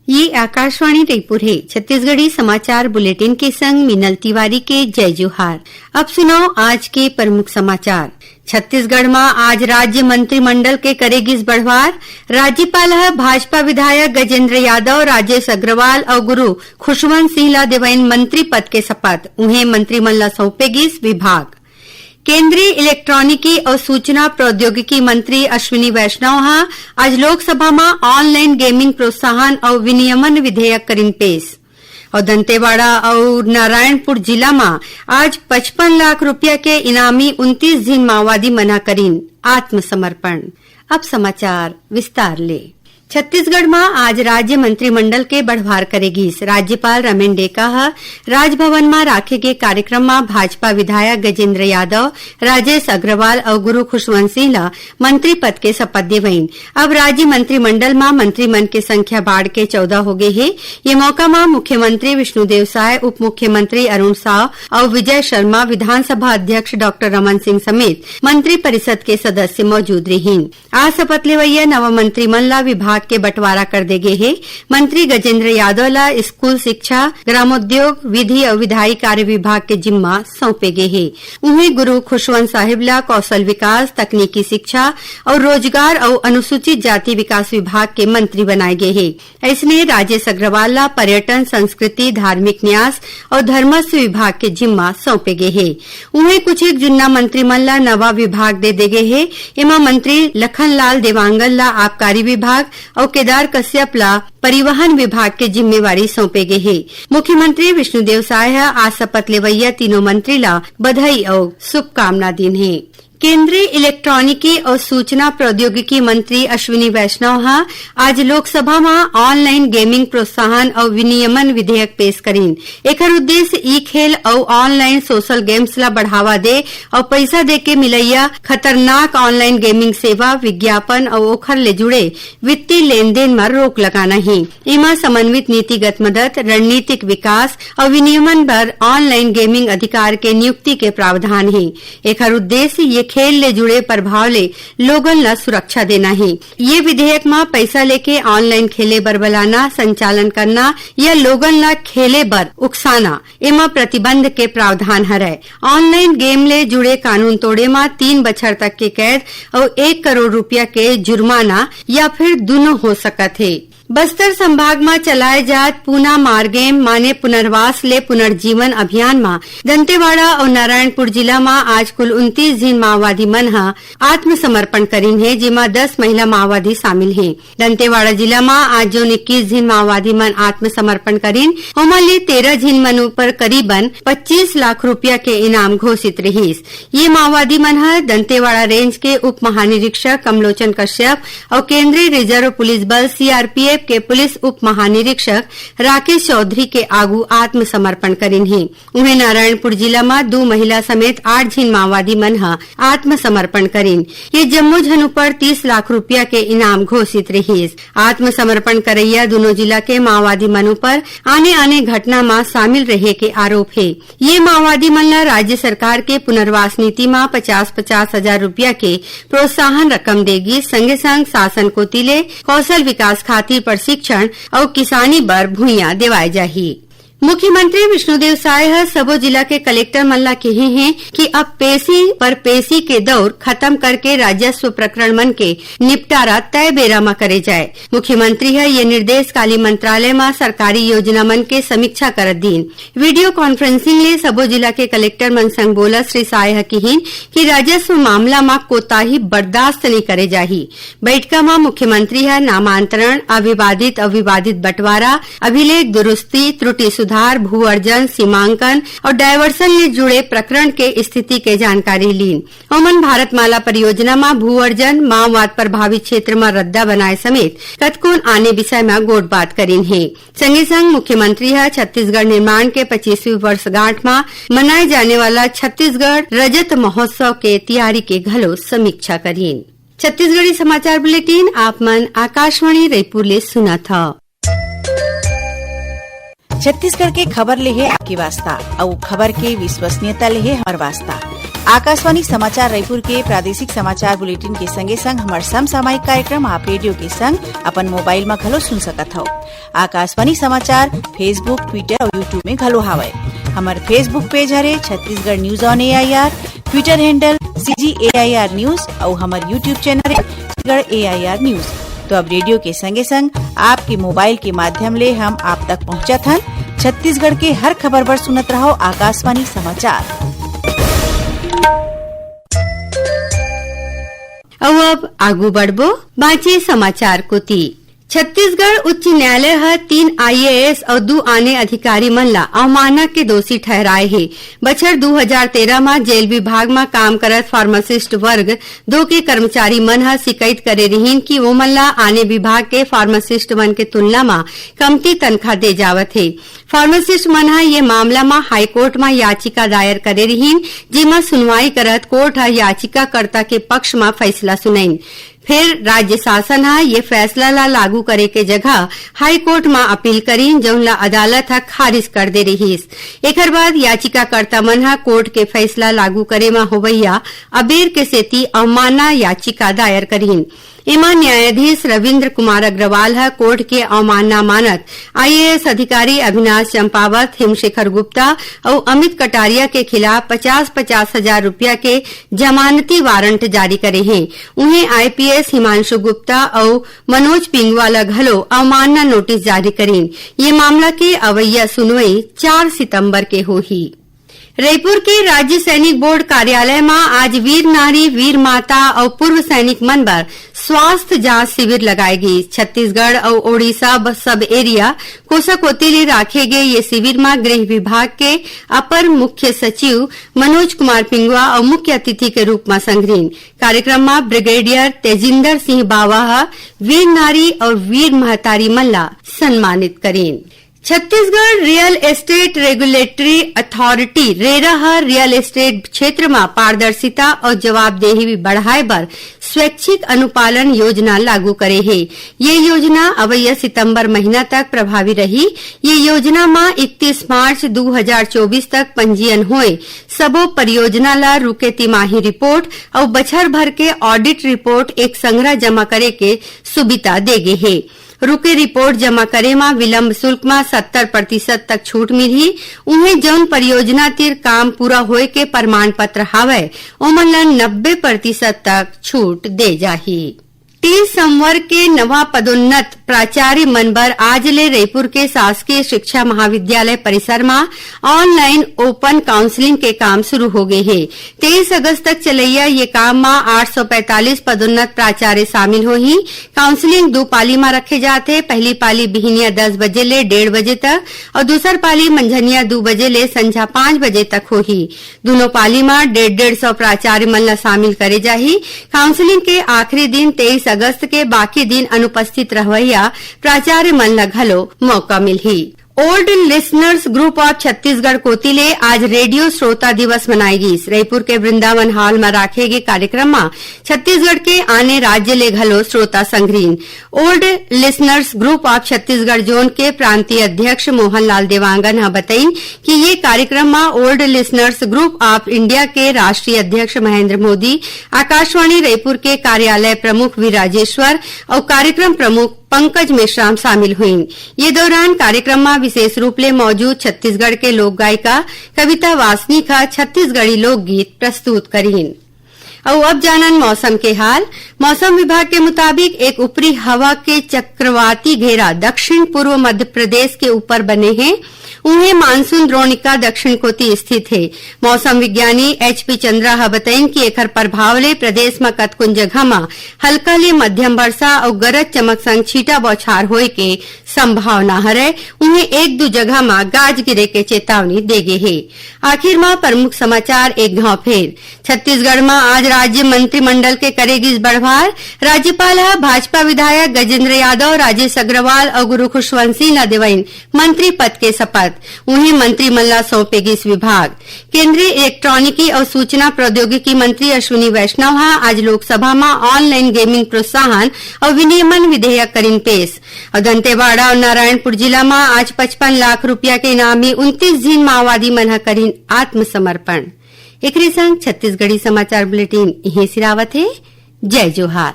ये आकाशवाणी रायपुर है। छत्तीसगढ़ी समाचार बुलेटिन के संग मिनल तिवारी के जय जोहार। अब सुनो आज के प्रमुख समाचार। छत्तीसगढ़ में आज राज्य मंत्रिमंडल के करेगी बढ़वार। राज्यपाल भाजपा विधायक गजेंद्र यादव, राजेश अग्रवाल और गुरु खुशवंत सिंह ला देवाइन मंत्री पद के शपथ। उन्हें मंत्रिमंडल सौंपेगी विभाग। केंद्रीय इलेक्ट्रॉनिकी और सूचना प्रौद्योगिकी मंत्री अश्विनी वैष्णव आज लोकसभा में ऑनलाइन गेमिंग प्रोत्साहन और विनियमन विधेयक करीन पेश। और दंतेवाड़ा और नारायणपुर जिला में आज 55 लाख रुपया के इनामी 29 जिन माओवादी मना करीन आत्मसमर्पण। अब समाचार विस्तार ले। छत्तीसगढ़ में आज राज्य मंत्रिमंडल के बढ़वार करेगी। राज्यपाल रमेन डेका राजभवन में राखे गए कार्यक्रम में भाजपा विधायक गजेंद्र यादव, राजेश अग्रवाल और गुरु खुशवंत सिंह ला मंत्री पद के शपथ देवईन। अब राज्य मंत्रिमंडल में मंत्रीमंडल की संख्या बढ़ के 14 हो गई है। ये मौका में मुख्यमंत्री विष्णुदेव साय, उप मुख्यमंत्री अरुण साव और विजय शर्मा, विधानसभा अध्यक्ष डॉक्टर रमन सिंह समेत मंत्री परिषद के सदस्य मौजूद रहीन। आज शपथ लेवैया नवा मंत्रिमंडल विभाग के बंटवारा कर दे गए है। मंत्री गजेंद्र यादव ला स्कूल शिक्षा, ग्रामोद्योग, विधि और विधायी कार्य विभाग के जिम्मा सौंपे गए है। उन्हें गुरु खुशवंत साहिब ला कौशल विकास, तकनीकी शिक्षा और रोजगार और अनुसूचित जाति विकास विभाग के मंत्री बनाए गए है। ऐसने राजेश अग्रवाल ला पर्यटन, संस्कृति, धार्मिक न्यास और धर्मस्व विभाग के जिम्मा सौंपे गए है। उन्हें कुछ एक जुन्ना मंत्रिमंडल ला नवा विभाग दे गए है। एमा मंत्री लखनलाल देवांगन ला आबकारी विभाग और केदार कश्यप ला परिवहन विभाग के जिम्मेवारी सौंपे गए है। मुख्यमंत्री विष्णुदेव साय आज शपथ लेवैया तीनों मंत्री ला बधाई और शुभकामना दी है। केंद्रीय इलेक्ट्रॉनिकी और सूचना प्रौद्योगिकी मंत्री अश्विनी वैष्णव आज लोकसभा में ऑनलाइन गेमिंग प्रोत्साहन और विनियमन विधेयक पेश करीन। एकर उद्देश्य ई खेल और ऑनलाइन सोशल गेम्स ला बढ़ावा दे और पैसा दे के मिलैया खतरनाक ऑनलाइन गेमिंग सेवा, विज्ञापन और ओखर ले जुड़े वित्तीय लेन देन में रोक लगाना है। इमा समन्वित नीतिगत मदद, रणनीतिक विकास और विनियमन पर ऑनलाइन गेमिंग अधिकार के नियुक्ति के प्रावधान है। एकर उद्देश्य ये खेल ले जुड़े प्रभाव ले लोगन ला सुरक्षा देना है। ये विधेयक में पैसा लेके ऑनलाइन खेले बर बलाना, संचालन करना या लोगन ला खेले बर उकसाना एमा प्रतिबंध के प्रावधान हरै। ऑनलाइन गेम ले जुड़े कानून तोड़े में 3 बछर तक के कैद और 1 करोड़ रुपया के जुर्माना या फिर दोनों हो सकत है। बस्तर संभाग में चलाए जात पूना मारगेम माने पुनर्वास ले पुनर्जीवन अभियान में दंतेवाड़ा और नारायणपुर जिला में आज कुल 29 जिन माओवादी मन आत्मसमर्पण करीन है, जिमा 10 महिला माओवादी शामिल हैं। दंतेवाड़ा जिला में आज जो 21 जिन माओवादी मन आत्मसमर्पण करीन, ओमा ले 13 जिन मन पर करीबन 25 लाख रुपया के इनाम घोषित रहीस। ये माओवादी मन दंतेवाड़ा रेंज के उप महानिरीक्षक कमलोचन कश्यप और केंद्रीय रिजर्व पुलिस बल सीआरपीएफ के पुलिस उप महानिरीक्षक राकेश चौधरी के आगू आत्मसमर्पण करीन है। उन्हें नारायणपुर जिला में 2 महिला समेत 8 जिन माओवादी मन आत्मसमर्पण करीन। ये जम्मू झनु पर 30 लाख रुपया के इनाम घोषित रही। आत्मसमर्पण करैया दोनों जिला के माओवादी मनों पर आने घटना में शामिल रहे के आरोप है। ये माओवादी मन राज्य सरकार के पुनर्वास नीति में 50-50 हजार रुपया के प्रोत्साहन रकम देगी। संगे संग शासन को तिले कौशल विकास खातिर प्रशिक्षण और किसानी बर भूइयां देवाए जाही। मुख्यमंत्री विष्णुदेव साय सबो जिला के कलेक्टर मल्ला कहे हैं कि अब पेशी के दौर खत्म करके राजस्व प्रकरण मन के निपटारा तय बेरा में करे जाए। मुख्यमंत्री ये निर्देश काली मंत्रालय में सरकारी योजना मन के समीक्षा करत दीन। वीडियो कॉन्फ्रेंसिंग ले सबो जिला के कलेक्टर मन संग बोला श्री साय कहिन कि राजस्व मामला में कोताही बर्दाश्त नहीं करे जाही। बैठका में मुख्यमंत्री नामांतरण, अविवादित बंटवारा, अभिलेख दुरुस्ती, त्रुटि सुधार, भू अर्जन, सीमांकन और डायवर्सन ले जुड़े प्रकरण के स्थिति के जानकारी लीन। ओमन भारतमाला परियोजना में भू अर्जन, माओवाद प्रभावित क्षेत्र में रद्दा बनाए समेत कतकोन आने विषय में गोट बात करीन है। संगे संग मुख्यमंत्री छत्तीसगढ़ निर्माण के 25वीं वर्षगांठ में मनाए जाने वाला छत्तीसगढ़ रजत महोत्सव के तैयारी के घलो समीक्षा करीन। छत्तीसगढ़ी समाचार बुलेटिन आप मन आकाशवाणी रायपुर ले सुना था। छत्तीसगढ़ के खबर ले है आपके वास्ता और खबर के विश्वसनीयता ले है हमार वास्ता। आकाशवाणी समाचार रायपुर के प्रादेशिक समाचार बुलेटिन के संगे संग हमार समसामयिक कार्यक्रम आप रेडियो के संग अपन मोबाइल में घलो सुन सकत हो। आकाशवाणी समाचार फेसबुक, ट्विटर और यूट्यूब में घलो हावय। हमार फेसबुक पेज हरे Chhattisgarh news on AIR, Twitter handle CGAIR news और हमार YouTube channel Chhattisgarh AIR news. तो अब रेडियो के संगे संग आपके मोबाइल के माध्यम ले हम आप तक पहुंचत हन। छत्तीसगढ़ के हर खबर पर सुनत रहो आकाशवाणी समाचार। अब आगू बढ़बो बाँचे समाचार कोती। छत्तीसगढ़ उच्च न्यायालय ह 3 IAS और 2 आने अधिकारी मन ला अवमानना के दोषी ठहराए हे। बछर 2013 में जेल विभाग में काम करत फार्मासिस्ट वर्ग 2 के कर्मचारी मन ह शिकायत करे रहीन कि वो मन ला आने विभाग के फार्मासिस्ट मन के तुलना में कमती तनख्वाह दे जावत हे। फार्मासिस्ट मन ह ये मामला में हाईकोर्ट में याचिका दायर करे रहीन, जेमा सुनवाई करत कोर्ट ह याचिकाकर्ता के पक्ष में फैसला सुनाइन। फिर राज्य शासन हा ये फैसला ला लागू करे के जगह हाई कोर्ट में अपील करीन, जौन ला अदालत हा खारिज कर दे रहीस। एकर बाद याचिकाकर्ता मन हा कोर्ट के फैसला लागू करे में होवैया अबेर के सेती अवमानना याचिका दायर करीन। एमा न्यायाधीश रविन्द्र कुमार अग्रवाल हा कोर्ट के अवमानना मानत IAS अधिकारी अविनाश चंपावत, हिमशेखर गुप्ता और अमित कटारिया के खिलाफ 50-50 हजार रुपया के जमानती वारंट जारी करे हैं। उन्हें IPS हिमांशु गुप्ता और मनोज पिंगवाला घलो अवमानना नोटिस जारी करीन। ये मामला के अवैया सुनवाई 4 सितंबर के होही। रायपुर के राज्य सैनिक बोर्ड कार्यालय में आज वीर नारी, वीर माता और पूर्व सैनिक मन बर स्वास्थ्य जांच शिविर लगाए गई। छत्तीसगढ़ और ओडिशा सब एरिया कोसाकोती ले राखे गए ये शिविर में गृह विभाग के अपर मुख्य सचिव मनोज कुमार पिंगवा और मुख्य अतिथि के रूप में संग्रीन। कार्यक्रम में ब्रिगेडियर तेजिंदर सिंह बावा वीर नारी और वीर महतारी मन ला सम्मानित करेन। Chhattisgarh real estate regulatory authority रेरा रियल एस्टेट क्षेत्र में पारदर्शिता और जवाबदेही बढ़ाए बर स्वैच्छिक अनुपालन योजना लागू करे है। ये योजना अवैया सितंबर महीना तक प्रभावी रही। ये योजना में 31 मार्च 2024 तक पंजीयन होए सबो परियोजना ला रुके तिमाही रिपोर्ट और बछर भर के ऑडिट रिपोर्ट एक संग्रह जमा करे के सुविधा देगे है। रुके रिपोर्ट जमा करे में विलंब शुल्क में 70% तक छूट मिली। उन्हें जौन परियोजना तीर काम पूरा होए के प्रमाण पत्र हावय ओमन ला 90% तक छूट दे जाही। 30 संवर्ग के नवा पदोन्नत प्राचार्य मन बर आज ले रायपुर के शासकीय शिक्षा महाविद्यालय परिसर में ऑनलाइन ओपन काउंसलिंग के काम शुरू हो गए हैं। 23 अगस्त तक चलैया ये काम में 845 पदोन्नत प्राचार्य शामिल होही। काउंसलिंग 2 पाली में रखे जाते। पहली पाली बिहनिया 10 बजे ले 1:30 बजे तक और दूसर पाली मंझनिया 2 बजे ले संझा 5 बजे तक होही। दोनों पाली में 150 प्राचार्य मन ला शामिल करे जाही। काउंसलिंग के आखिरी दिन 23 अगस्त के बाकी दिन अनुपस्थित रहवैया प्राचार्य मन ला घलो मौका मिलही। Old listeners group of Chhattisgarh कोतिले आज रेडियो श्रोता दिवस मनाएगी। रायपुर के वृंदावन हॉल में राखे गए कार्यक्रम में छत्तीसगढ़ के आने राज्य ले घलो श्रोता संग्रीन। Old listeners group of Chhattisgarh zone के प्रांतीय अध्यक्ष मोहन लाल देवांगन हा बताइन कि ये कार्यक्रम में old listeners group of India के राष्ट्रीय अध्यक्ष महेंद्र मोदी, आकाशवाणी रायपुर के कार्यालय प्रमुख वी राजेश्वर और कार्यक्रम प्रमुख पंकज मेश्राम शामिल हुई। ये दौरान कार्यक्रम में विशेष रूप ले मौजूद छत्तीसगढ़ के लोक गायिका कविता वासनिक छत्तीसगढ़ी लोकगीत प्रस्तुत करीन। और अब जानन मौसम के हाल। मौसम विभाग के मुताबिक एक ऊपरी हवा के चक्रवाती घेरा दक्षिण पूर्व मध्य प्रदेश के ऊपर बने हैं। उन्हें मानसून द्रोणिका दक्षिण कोती स्थित है। मौसम विज्ञानी HP चंद्रा बताइन कि एकर प्रभाव ले प्रदेश में कतकुन जगह में हल्का ले मध्यम वर्षा और गरज चमक संग छीटा बौछार होए के संभावना हरे। उन्हें 1-2 जगह में गाज गिरे के चेतावनी देगे है। आखिर में प्रमुख समाचार एक घाव फेर। छत्तीसगढ़ में आज राज्य मंत्रिमंडल के करेगी बढ़वार। राज्यपाल भाजपा विधायक गजेंद्र यादव, राजेश अग्रवाल और गुरु खुशवंशी न देवईन मंत्री पद के शपथ। उन्हें मंत्रिमंडल सौंपेगी विभाग। केंद्रीय इलेक्ट्रॉनिकी और सूचना प्रौद्योगिकी मंत्री अश्विनी वैष्णव आज लोकसभा में ऑनलाइन गेमिंग प्रोत्साहन और विनियमन विधेयक करीन पेश। और दंतेवाड़ा और नारायणपुर जिला में आज 55 लाख रुपया के इनामी 29 जिन माओवादी मन करीन आत्मसमर्पण। एकरे संग छत्तीसगढ़ी समाचार बुलेटिन यहीं सिरावत है। जय जोहार।